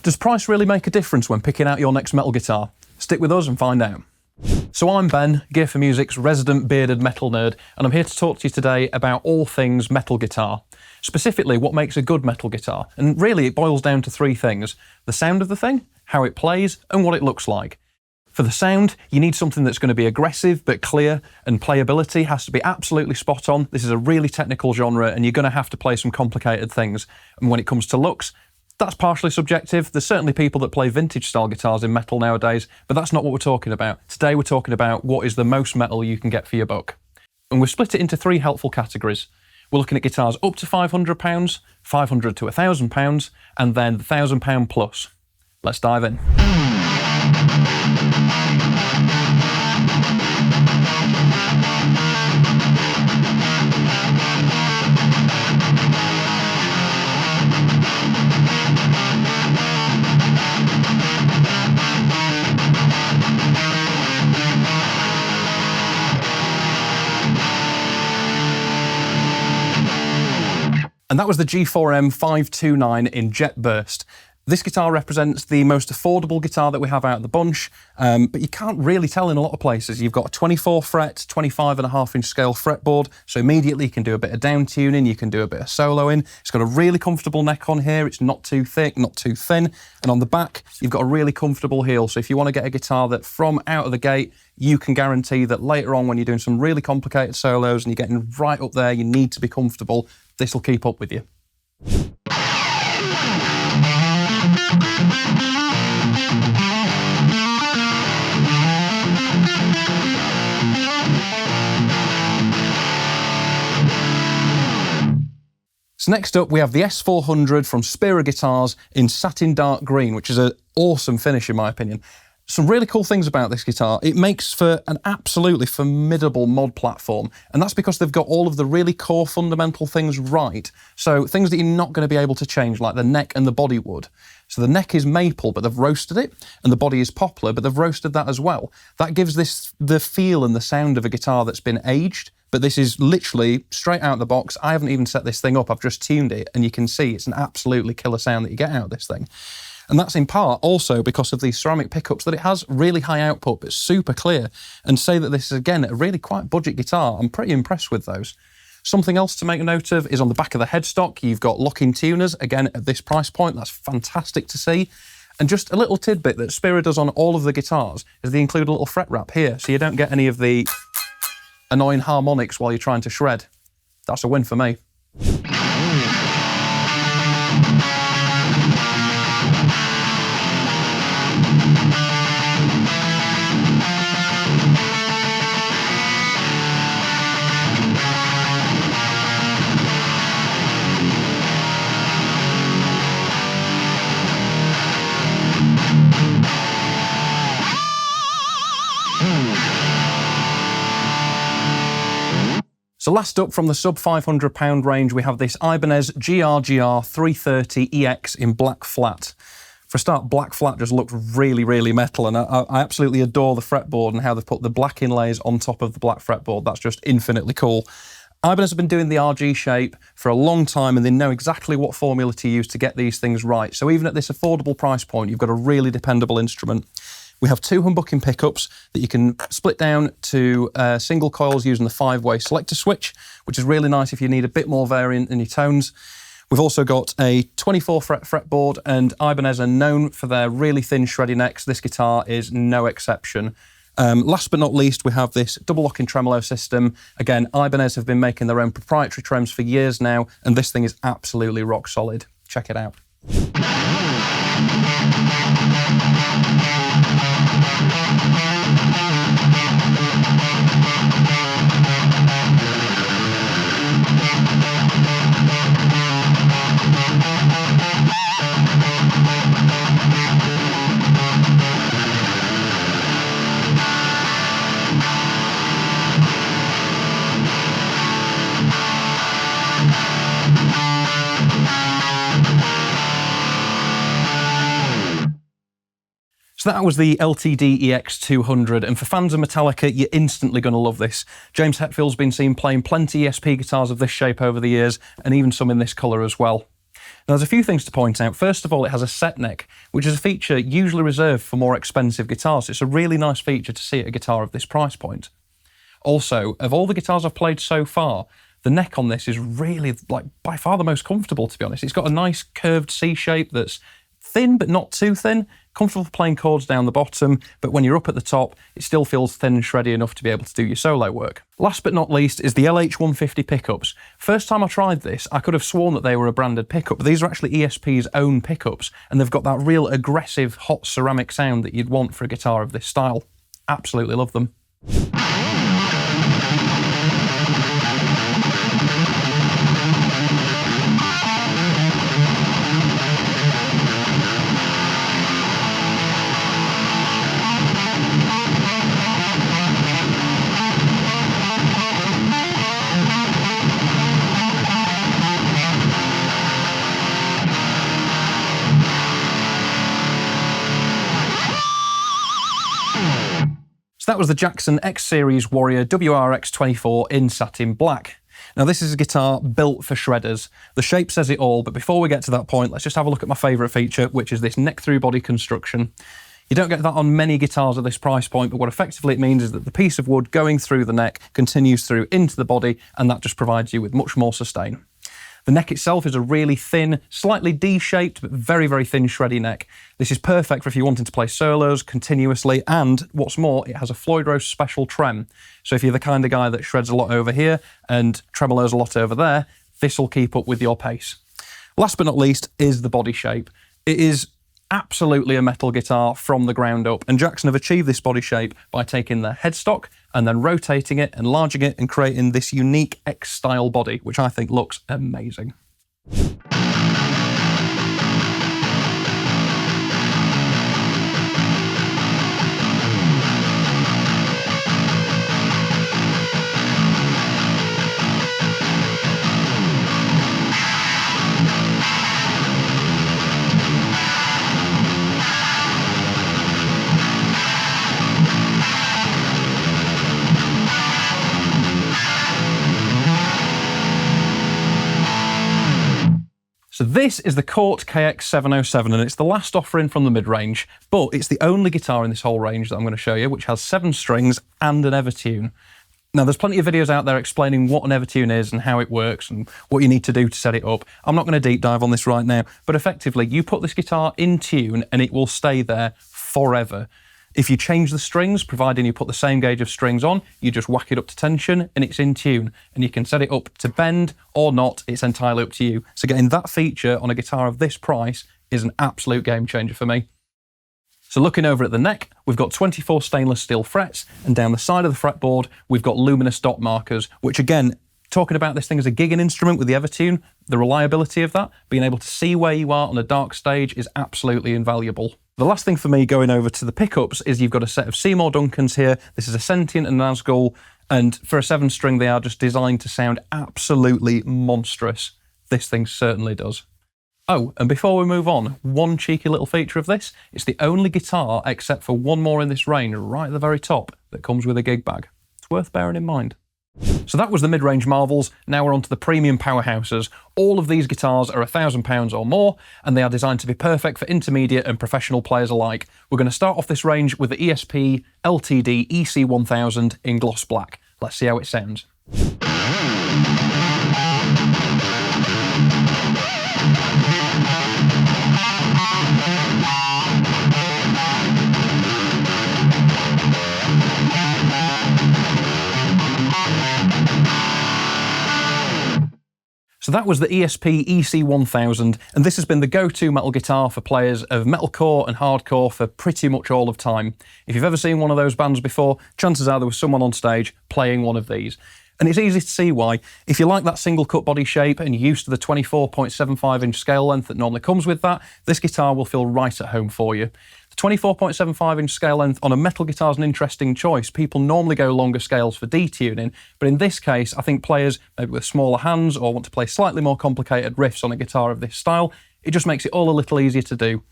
Does price really make a difference when picking out your next metal guitar? Stick with us and find out. So I'm Ben, Gear for Music's resident bearded metal nerd, and I'm here to talk to you today about all things metal guitar. Specifically, what makes a good metal guitar. And really, it boils down to three things: the sound of the thing, how it plays, and what it looks like. For the sound, you need something that's going to be aggressive but clear, and playability has to be absolutely spot on. This is a really technical genre, and you're going to have to play some complicated things. And when it comes to looks, that's partially subjective. There's certainly people that play vintage style guitars in metal nowadays, but that's not what we're talking about. Today we're talking about what is the most metal you can get for your buck. And we've split it into three helpful categories. We're looking at guitars up to £500, £500 to £1,000, and then £1,000 plus. Let's dive in. And that was the G4M 529 in Jet Burst. This guitar represents the most affordable guitar that we have out of the bunch, but you can't really tell in a lot of places. You've got a 24 fret, 25.5-inch scale fretboard, so immediately you can do a bit of down tuning, you can do a bit of soloing. It's got a really comfortable neck on here. It's not too thick, not too thin. And on the back, you've got a really comfortable heel. So if you want to get a guitar that from out of the gate, you can guarantee that later on when you're doing some really complicated solos and you're getting right up there, you need to be comfortable. This will keep up with you. So next up we have the S400 from Spira Guitars in satin dark green, which is an awesome finish in my opinion. Some really cool things about this guitar. It makes for an absolutely formidable mod platform, and that's because they've got all of the really core fundamental things right. So things that you're not going to be able to change, like the neck and the body wood. So the neck is maple, but they've roasted it, and the body is poplar, but they've roasted that as well. That gives this the feel and the sound of a guitar that's been aged, but this is literally straight out of the box. I haven't even set this thing up, I've just tuned it, and you can see it's an absolutely killer sound that you get out of this thing. And that's in part also because of these ceramic pickups that it has, really high output, but super clear. And say that this is, again, a really quite budget guitar. I'm pretty impressed with those. Something else to make a note of is on the back of the headstock, you've got lock-in tuners. Again, at this price point, that's fantastic to see. And just a little tidbit that Spira does on all of the guitars is they include a little fret wrap here, so you don't get any of the annoying harmonics while you're trying to shred. That's a win for me. So last up from the sub £500 range, we have this Ibanez GR 330EX in black flat. For a start, black flat just looks really, really metal, and I absolutely adore the fretboard and how they've put the black inlays on top of the black fretboard. That's just infinitely cool. Ibanez have been doing the RG shape for a long time, and they know exactly what formula to use to get these things right. So even at this affordable price point, you've got a really dependable instrument. We have two humbucking pickups that you can split down to single coils using the 5-way selector switch, which is really nice if you need a bit more variant in your tones. We've also got a 24 fret fretboard, and Ibanez are known for their really thin shreddy necks. This guitar is no exception. Last but not least, we have this double locking tremolo system. Again, Ibanez have been making their own proprietary trems for years now, and this thing is absolutely rock solid. Check it out. So that was the LTD EX200, and for fans of Metallica, you're instantly going to love this. James Hetfield's been seen playing plenty ESP guitars of this shape over the years, and even some in this colour as well. Now, there's a few things to point out. First of all, it has a set neck, which is a feature usually reserved for more expensive guitars. It's a really nice feature to see at a guitar of this price point. Also, of all the guitars I've played so far, the neck on this is really, like, by far the most comfortable, to be honest. It's got a nice curved C shape that's thin, but not too thin. Comfortable for playing chords down the bottom, but when you're up at the top, it still feels thin and shreddy enough to be able to do your solo work. Last but not least is the LH150 pickups. First time I tried this, I could have sworn that they were a branded pickup, but these are actually ESP's own pickups, and they've got that real aggressive, hot ceramic sound that you'd want for a guitar of this style. Absolutely love them. That was the Jackson X-Series Warrior WRX24 in satin black. Now, this is a guitar built for shredders. The shape says it all, but before we get to that point, let's just have a look at my favourite feature, which is this neck-through body construction. You don't get that on many guitars at this price point, but what effectively it means is that the piece of wood going through the neck continues through into the body, and that just provides you with much more sustain. The neck itself is a really thin, slightly D-shaped, but very, very thin, shreddy neck. This is perfect for if you're wanting to play solos continuously, and what's more, it has a Floyd Rose special trem. So if you're the kind of guy that shreds a lot over here and tremolos a lot over there, this will keep up with your pace. Last but not least is the body shape. It is absolutely a metal guitar from the ground up, and Jackson have achieved this body shape by taking their headstock and then rotating it, enlarging it, and creating this unique X-style body, which I think looks amazing. So this is the Cort KX707, and it's the last offering from the mid-range, but it's the only guitar in this whole range that I'm going to show you, which has 7 strings and an Evertune. Now, there's plenty of videos out there explaining what an Evertune is and how it works and what you need to do to set it up. I'm not going to deep dive on this right now, but effectively, you put this guitar in tune and it will stay there forever. If you change the strings, providing you put the same gauge of strings on, you just whack it up to tension and it's in tune, and you can set it up to bend or not. It's entirely up to you. So getting that feature on a guitar of this price is an absolute game changer for me. So looking over at the neck, we've got 24 stainless steel frets, and down the side of the fretboard, we've got luminous dot markers, which again, talking about this thing as a gigging instrument with the Evertune, the reliability of that, being able to see where you are on a dark stage is absolutely invaluable. The last thing for me going over to the pickups is you've got a set of Seymour Duncans here. This is a Sentient and an Nazgul, and for a 7-string, they are just designed to sound absolutely monstrous. This thing certainly does. Oh, and before we move on, one cheeky little feature of this, it's the only guitar, except for one more in this range, right at the very top, that comes with a gig bag. It's worth bearing in mind. So that was the mid-range marvels. Now we're on to the premium powerhouses. All of these guitars are £1,000 or more, and they are designed to be perfect for intermediate and professional players alike. We're going to start off this range with the ESP LTD EC1000 in gloss black. Let's see how it sounds. So that was the ESP EC1000, and this has been the go-to metal guitar for players of metalcore and hardcore for pretty much all of time. If you've ever seen one of those bands before, chances are there was someone on stage playing one of these. And it's easy to see why. If you like that single cut body shape and you're used to the 24.75-inch scale length that normally comes with that, this guitar will feel right at home for you. 24.75-inch scale length on a metal guitar is an interesting choice. People normally go longer scales for detuning, but in this case, I think players maybe with smaller hands or want to play slightly more complicated riffs on a guitar of this style, it just makes it all a little easier to do.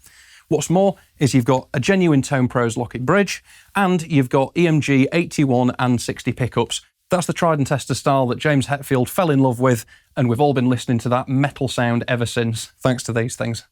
What's more is you've got a genuine Tone Pros Lockett bridge, and you've got EMG 81 and 60 pickups. That's the tried and tested style that James Hetfield fell in love with, and we've all been listening to that metal sound ever since, thanks to these things.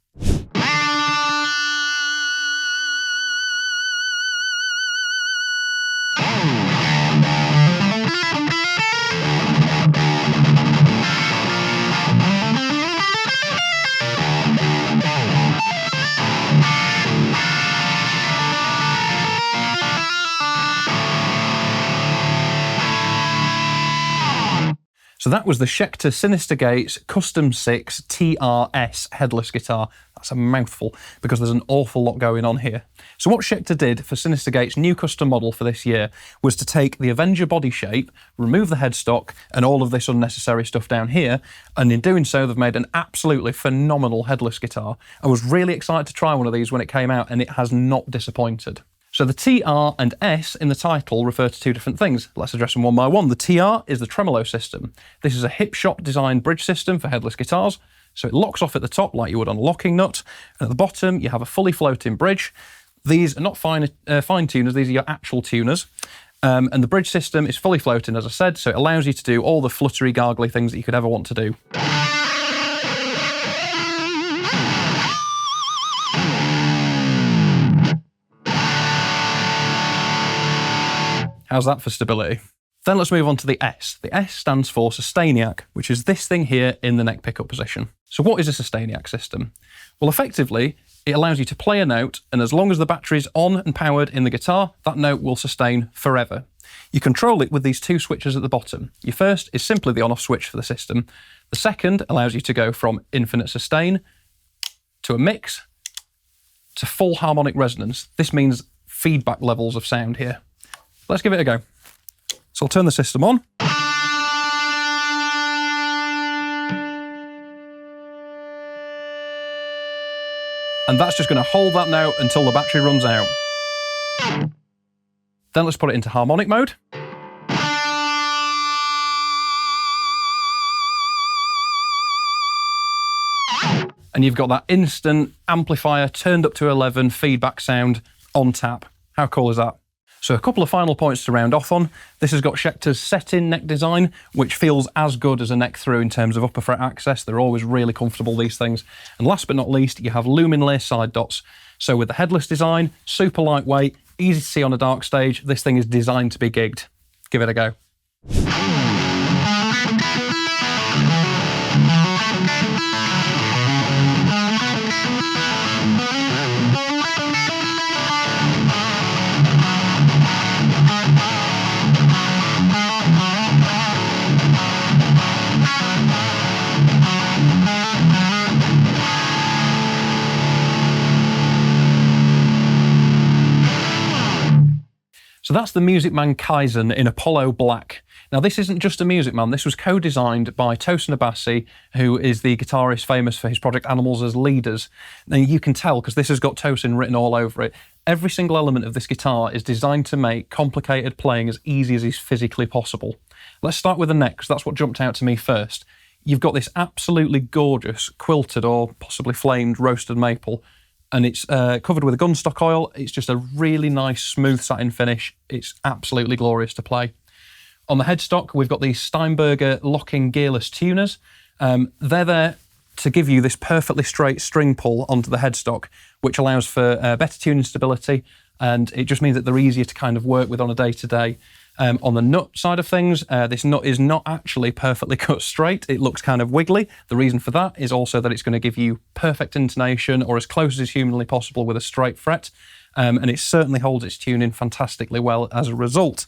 So that was the Schecter Sinister Gates Custom 6 TRS headless guitar. That's a mouthful because there's an awful lot going on here. So what Schecter did for Sinister Gates' new custom model for this year was to take the Avenger body shape, remove the headstock and all of this unnecessary stuff down here, and in doing so they've made an absolutely phenomenal headless guitar. I was really excited to try one of these when it came out and it has not disappointed. So the TR and S in the title refer to two different things. Let's address them one by one. The TR is the tremolo system. This is a hip shop designed bridge system for headless guitars. So it locks off at the top like you would on a locking nut. And at the bottom, you have a fully floating bridge. These are not fine tuners, these are your actual tuners. And the bridge system is fully floating, as I said, so it allows you to do all the fluttery, gargly things that you could ever want to do. How's that for stability? Then let's move on to the S. The S stands for Sustainiac, which is this thing here in the neck pickup position. So what is a Sustainiac system? Well, effectively, it allows you to play a note, and as long as the battery's on and powered in the guitar, that note will sustain forever. You control it with these two switches at the bottom. Your first is simply the on-off switch for the system. The second allows you to go from infinite sustain to a mix to full harmonic resonance. This means feedback levels of sound here. Let's give it a go. So I'll turn the system on. And that's just going to hold that note until the battery runs out. Then let's put it into harmonic mode. And you've got that instant amplifier turned up to 11 feedback sound on tap. How cool is that? So a couple of final points to round off on. This has got Schecter's set-in neck design, which feels as good as a neck through in terms of upper fret access. They're always really comfortable, these things. And last but not least, you have lumen lace side dots. So with the headless design, super lightweight, easy to see on a dark stage, this thing is designed to be gigged. Give it a go. So that's the Music Man Kaizen in Apollo Black. Now this isn't just a Music Man, this was co-designed by Tosin Abasi, who is the guitarist famous for his Project Animals as leaders. Now you can tell, because this has got Tosin written all over it, every single element of this guitar is designed to make complicated playing as easy as is physically possible. Let's start with the neck, because that's what jumped out to me first. You've got this absolutely gorgeous quilted or possibly flamed roasted maple, and it's covered with a gunstock oil. It's just a really nice smooth satin finish. It's absolutely glorious to play. On the headstock, we've got these Steinberger locking gearless tuners. They're there to give you this perfectly straight string pull onto the headstock, which allows for better tuning stability, and it just means that they're easier to kind of work with on a day-to-day. On the nut side of things, this nut is not actually perfectly cut straight. It looks kind of wiggly. The reason for that is also that it's going to give you perfect intonation, or as close as is humanly possible with a straight fret, and it certainly holds its tuning fantastically well as a result.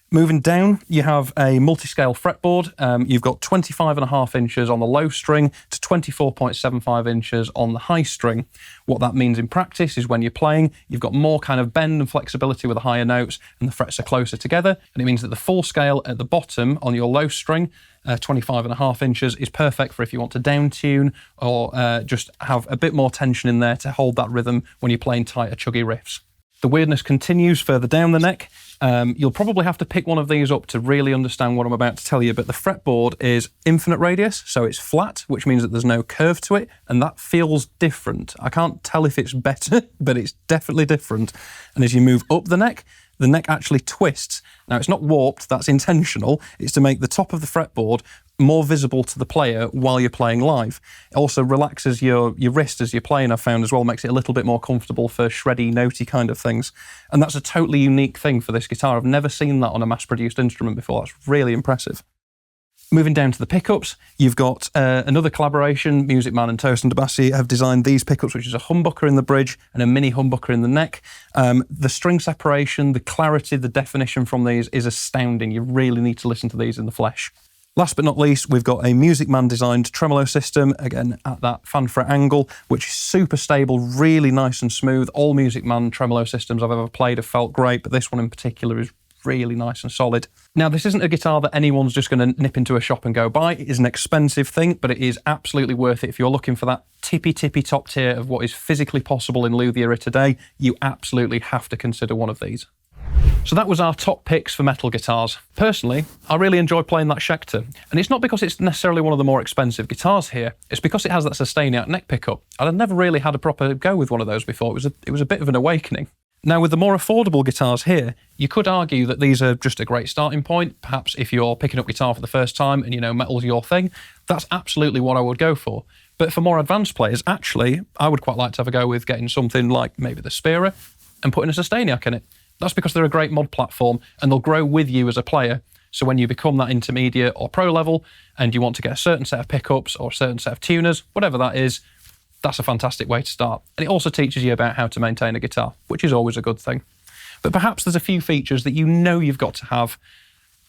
Moving down, you have a multi-scale fretboard. You've got 25.5 inches on the low string to 24.75 inches on the high string. What that means in practice is when you're playing, you've got more kind of bend and flexibility with the higher notes, and the frets are closer together. And it means that the full scale at the bottom on your low string, 25.5 inches, is perfect for if you want to down tune or just have a bit more tension in there to hold that rhythm when you're playing tighter, chuggy riffs. The weirdness continues further down the neck. You'll probably have to pick one of these up to really understand what I'm about to tell you, but the fretboard is infinite radius, so it's flat, which means that there's no curve to it, and that feels different. I can't tell if it's better, but it's definitely different. And as you move up the neck, the neck actually twists. Now, it's not warped, that's intentional. It's to make the top of the fretboard more visible to the player while you're playing live. It also relaxes your wrist as you're playing, I've found as well, makes it a little bit more comfortable for shreddy, notey kind of things. And that's a totally unique thing for this guitar. I've never seen that on a mass-produced instrument before. That's really impressive. Moving down to the pickups, you've got another collaboration. Music Man and Toast and DeBassi have designed these pickups, which is a humbucker in the bridge and a mini humbucker in the neck. The string separation, the clarity, the definition from these is astounding. You really need to listen to these in the flesh. Last but not least, we've got a Music Man designed tremolo system, again at that fan fret angle, which is super stable, really nice and smooth. All Music Man tremolo systems I've ever played have felt great, but this one in particular is really nice and solid. Now, this isn't a guitar that anyone's just going to nip into a shop and go buy. It is an expensive thing, but it is absolutely worth it. If you're looking for that tippy top tier of what is physically possible in luthier today, you absolutely have to consider one of these. So that was our top picks for metal guitars. Personally, I really enjoy playing that Schecter, and it's not because it's necessarily one of the more expensive guitars here, it's because it has that sustain out neck pickup. I'd never really had a proper go with one of those before. It was a bit of an awakening. Now, with the more affordable guitars here, you could argue that these are just a great starting point. Perhaps if you're picking up guitar for the first time and you know metal's your thing, that's absolutely what I would go for. But for more advanced players, actually, I would quite like to have a go with getting something like maybe the Spira and putting a Sustainiac in it. That's because they're a great mod platform and they'll grow with you as a player. So when you become that intermediate or pro level and you want to get a certain set of pickups or a certain set of tuners, whatever that is, that's a fantastic way to start. And it also teaches you about how to maintain a guitar, which is always a good thing. But perhaps there's a few features that you know you've got to have,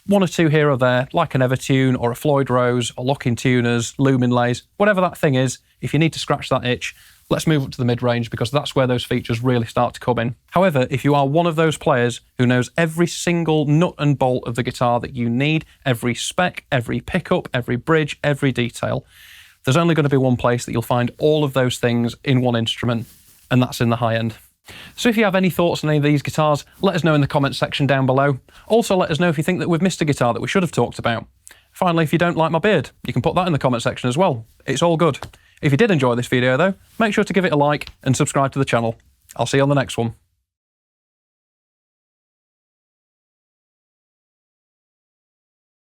one or two here or there, like an Evertune or a Floyd Rose or locking tuners, loom inlays, whatever that thing is. If you need to scratch that itch, let's move up to the mid-range because that's where those features really start to come in. However, if you are one of those players who knows every single nut and bolt of the guitar that you need, every spec, every pickup, every bridge, every detail, there's only going to be one place that you'll find all of those things in one instrument, and that's in the high end. So if you have any thoughts on any of these guitars, let us know in the comments section down below. Also, let us know if you think that we've missed a guitar that we should have talked about. Finally, if you don't like my beard, you can put that in the comment section as well. It's all good. If you did enjoy this video though, make sure to give it a like and subscribe to the channel. I'll see you on the next one.